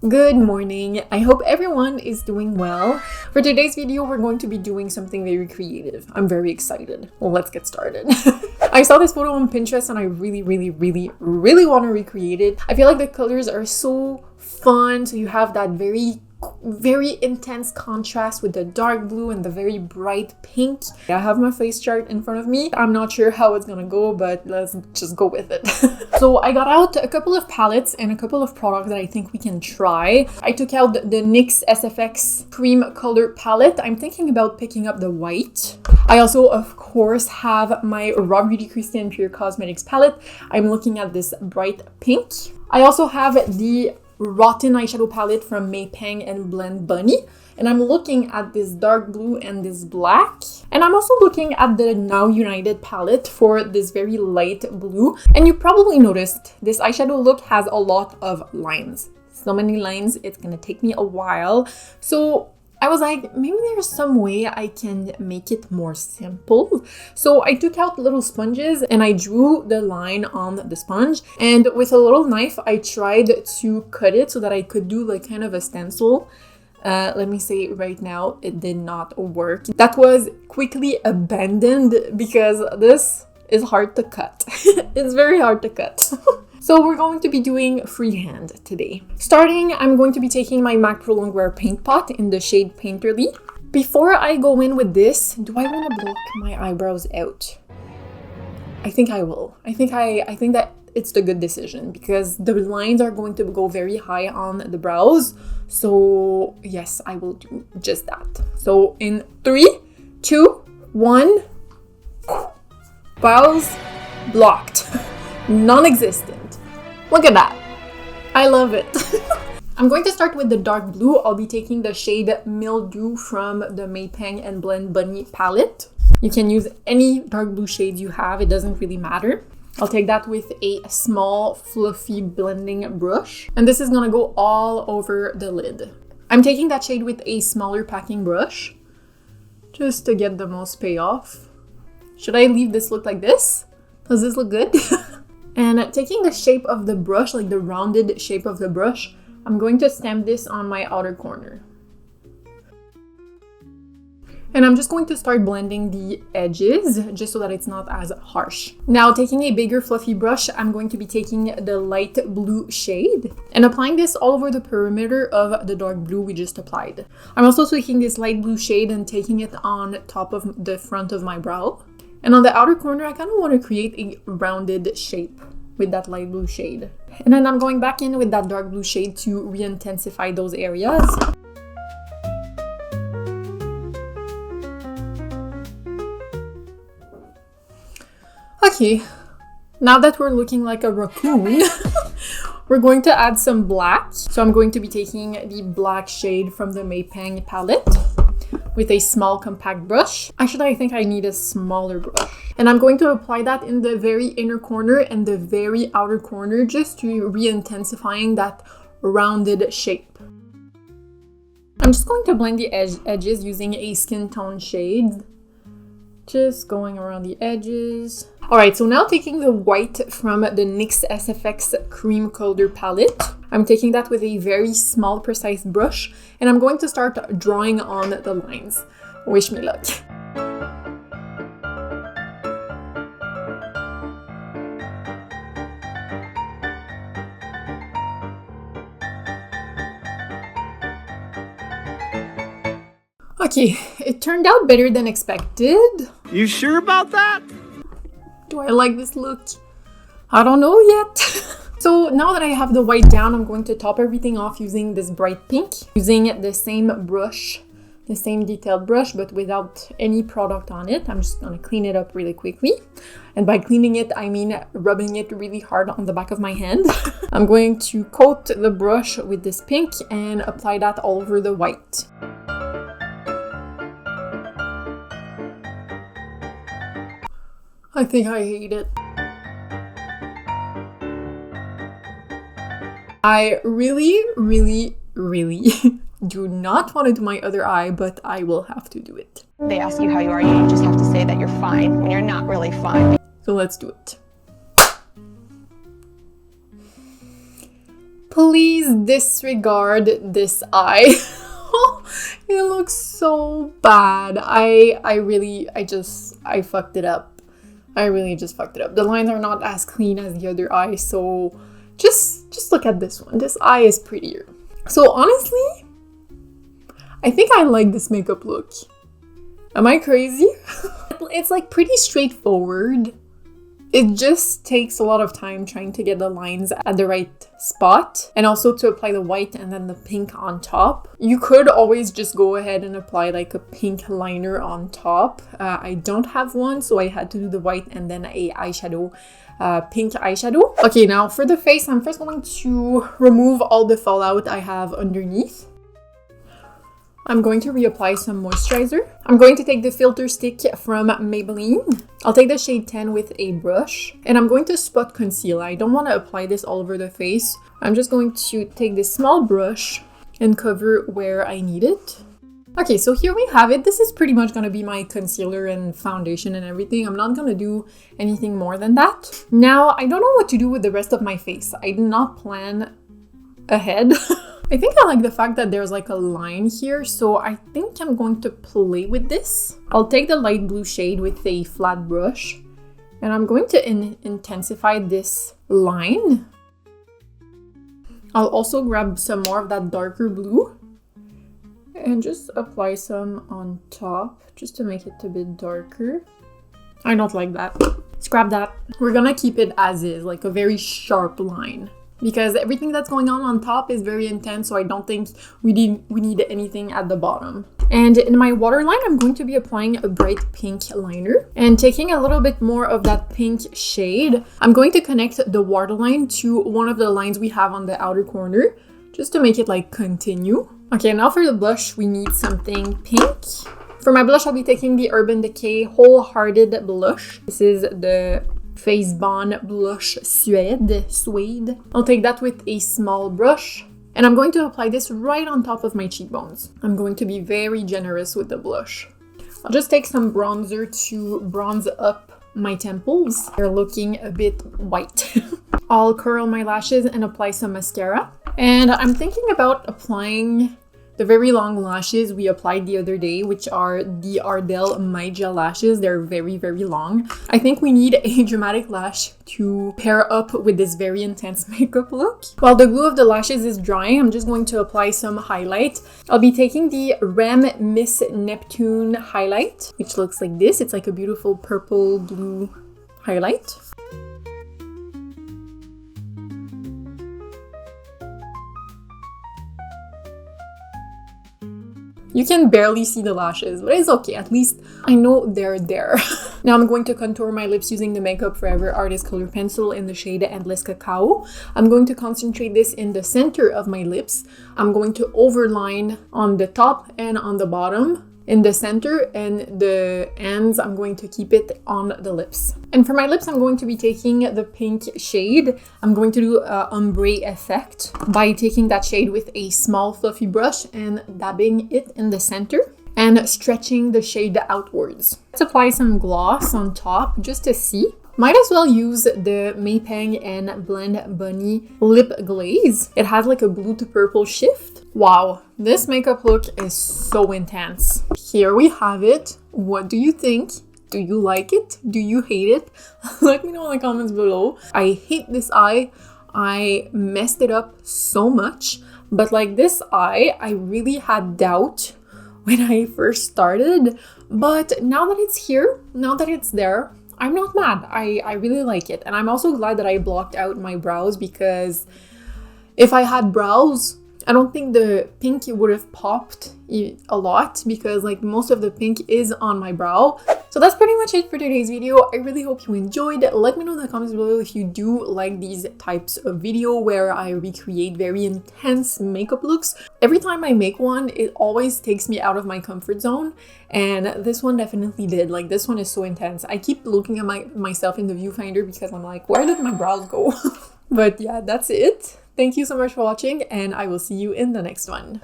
Good morning. I hope everyone is doing well. For today's video, we're going to be doing something very creative. I'm very excited. Well, let's get started. I saw this photo on Pinterest and I really want to recreate it. I feel like the colors are so fun. So you have that very intense contrast with the dark blue and the very bright pink. I have my face chart in front of me. I'm not sure how it's gonna go, but let's just go with it. So I got out a couple of palettes and a couple of products that I think we can try. I took out the NYX SFX cream color palette. I'm thinking about picking up the white. I also, of course, have my Raw Beauty Christian Pure Cosmetics palette. I'm looking at this bright pink. I also have the Rotten eyeshadow palette from Maypeng and Blend Bunny, and I'm looking at this dark blue and this black, and I'm also looking at the Now United palette for this very light blue. And you probably noticed this eyeshadow look has a lot of lines, so many lines, it's gonna take me a while. So I was like, maybe there's some way I can make it more simple. So I took out little sponges and I drew the line on the sponge. And with a little knife, I tried to cut it so that I could do like kind of a stencil. Let me say right now, it did not work. That was quickly abandoned because this is hard to cut. It's very hard to cut. So we're going to be doing freehand today. Starting, I'm going to be taking my MAC Pro Longwear paint pot in the shade Painterly. Before I go in with this, do I want to block my eyebrows out? I think I will. I think that it's the good decision because the lines are going to go very high on the brows. So yes, I will do just that. So in 3, 2, 1, brows blocked, non-existent. Look at that. I love it. I'm going to start with the dark blue. I'll be taking the shade Mildew from the Maypeng and Blend Bunny palette. You can use any dark blue shades you have. It doesn't really matter. I'll take that with a small fluffy blending brush. And this is gonna go all over the lid. I'm taking that shade with a smaller packing brush just to get the most payoff. Should I leave this look like this? Does this look good? And taking the shape of the brush, like the rounded shape of the brush, I'm going to stamp this on my outer corner. And I'm just going to start blending the edges just so that it's not as harsh. Now, taking a bigger fluffy brush, I'm going to be taking the light blue shade and applying this all over the perimeter of the dark blue we just applied. I'm also taking this light blue shade and taking it on top of the front of my brow. And on the outer corner, I kind of want to create a rounded shape with that light blue shade. And then I'm going back in with that dark blue shade to re-intensify those areas. Okay, now that we're looking like a raccoon, we're going to add some black. So I'm going to be taking the black shade from the Maypeng palette with a small compact brush. Actually, I think I need a smaller brush. And I'm going to apply that in the very inner corner and the very outer corner just to re-intensifying that rounded shape. I'm just going to blend the edges using a skin tone shade. Just going around the edges. Alright, so now taking the white from the NYX SFX cream color palette. I'm taking that with a very small, precise brush, and I'm going to start drawing on the lines. Wish me luck. Okay, it turned out better than expected. You sure about that? Do I like this look? I don't know yet. So now that I have the white down, I'm going to top everything off using this bright pink. Using the same brush, the same detailed brush, but without any product on it. I'm just gonna clean it up really quickly. And by cleaning it, I mean rubbing it really hard on the back of my hand. I'm going to coat the brush with this pink and apply that all over the white. I think I hate it. I really do not want to do my other eye, but I will have to do it. They ask you how you are, you just have to say that you're fine when you're not really fine. So let's do it. Please disregard this eye. It looks so bad. I fucked it up. I really just fucked it up. The lines are not as clean as the other eye, so just look at this one. This eye is prettier. So honestly, I think I like this makeup look. Am I crazy? It's like pretty straightforward. It just takes a lot of time trying to get the lines at the right spot and also to apply the white and then the pink on top. You could always just go ahead and apply like a pink liner on top. I don't have one, so I had to do the white and then a eyeshadow, pink eyeshadow. Okay, now for the face, I'm first going to remove all the fallout I have underneath. I'm going to reapply some moisturizer. I'm going to take the filter stick from Maybelline. I'll take the shade 10 with a brush. And I'm going to spot conceal. I don't want to apply this all over the face. I'm just going to take this small brush and cover where I need it. Okay, so here we have it. This is pretty much going to be my concealer and foundation and everything. I'm not going to do anything more than that. Now, I don't know what to do with the rest of my face. I did not plan ahead. I think I like the fact that there's like a line here, so I think I'm going to play with this. I'll take the light blue shade with a flat brush and I'm going to intensify this line. I'll also grab some more of that darker blue and just apply some on top just to make it a bit darker. I don't like that. Scrap that. We're gonna keep it as is, like a very sharp line, because everything that's going on top is very intense, so I don't think we need anything at the bottom. And in my waterline, I'm going to be applying a bright pink liner. And taking a little bit more of that pink shade, I'm going to connect the waterline to one of the lines we have on the outer corner, just to make it like continue. Okay, now for the blush, we need something pink. For my blush, I'll be taking the Urban Decay Wholehearted Blush. This is the Face Bond Blush Suede. I'll take that with a small brush and I'm going to apply this right on top of my cheekbones. I'm going to be very generous with the blush. I'll just take some bronzer to bronze up my temples. They're looking a bit white. I'll curl my lashes and apply some mascara. And I'm thinking about applying the very long lashes we applied the other day, which are the Ardell My Gel lashes. They're very, very long. I think we need a dramatic lash to pair up with this very intense makeup look. While the glue of the lashes is drying, I'm just going to apply some highlight. I'll be taking the Rem Miss Neptune highlight, which looks like this. It's like a beautiful purple blue highlight. You can barely see the lashes, but it's okay. At least I know they're there. Now I'm going to contour my lips using the Makeup Forever Artist Color Pencil in the shade Endless Cacao. I'm going to concentrate this in the center of my lips. I'm going to overline on the top and on the bottom. In the center, and the ends, I'm going to keep it on the lips. And for my lips, I'm going to be taking the pink shade. I'm going to do an ombre effect by taking that shade with a small fluffy brush and dabbing it in the center and stretching the shade outwards. Let's apply some gloss on top just to see. Might as well use the Maypeng and Blend Bunny Lip Glaze. It has like a blue to purple shift. Wow, this makeup look is so intense. Here we have it. What do you think? Do you like it? Do you hate it? Let me know in the comments below. I hate this eye. I messed it up so much. But like this eye, I really had doubt when I first started. But now that it's here, now that it's there, I'm not mad. I really like it. And I'm also glad that I blocked out my brows, because if I had brows, I don't think the pink would have popped a lot, because like most of the pink is on my brow. So that's pretty much it for today's video. I really hope you enjoyed. Let me know in the comments below if you do like these types of video where I recreate very intense makeup looks. Every time I make one, it always takes me out of my comfort zone, and this one definitely did. Like, this one is so intense. I keep looking at myself in the viewfinder because I'm like, where did my brows go? But yeah, that's it. Thank you so much for watching, and I will see you in the next one.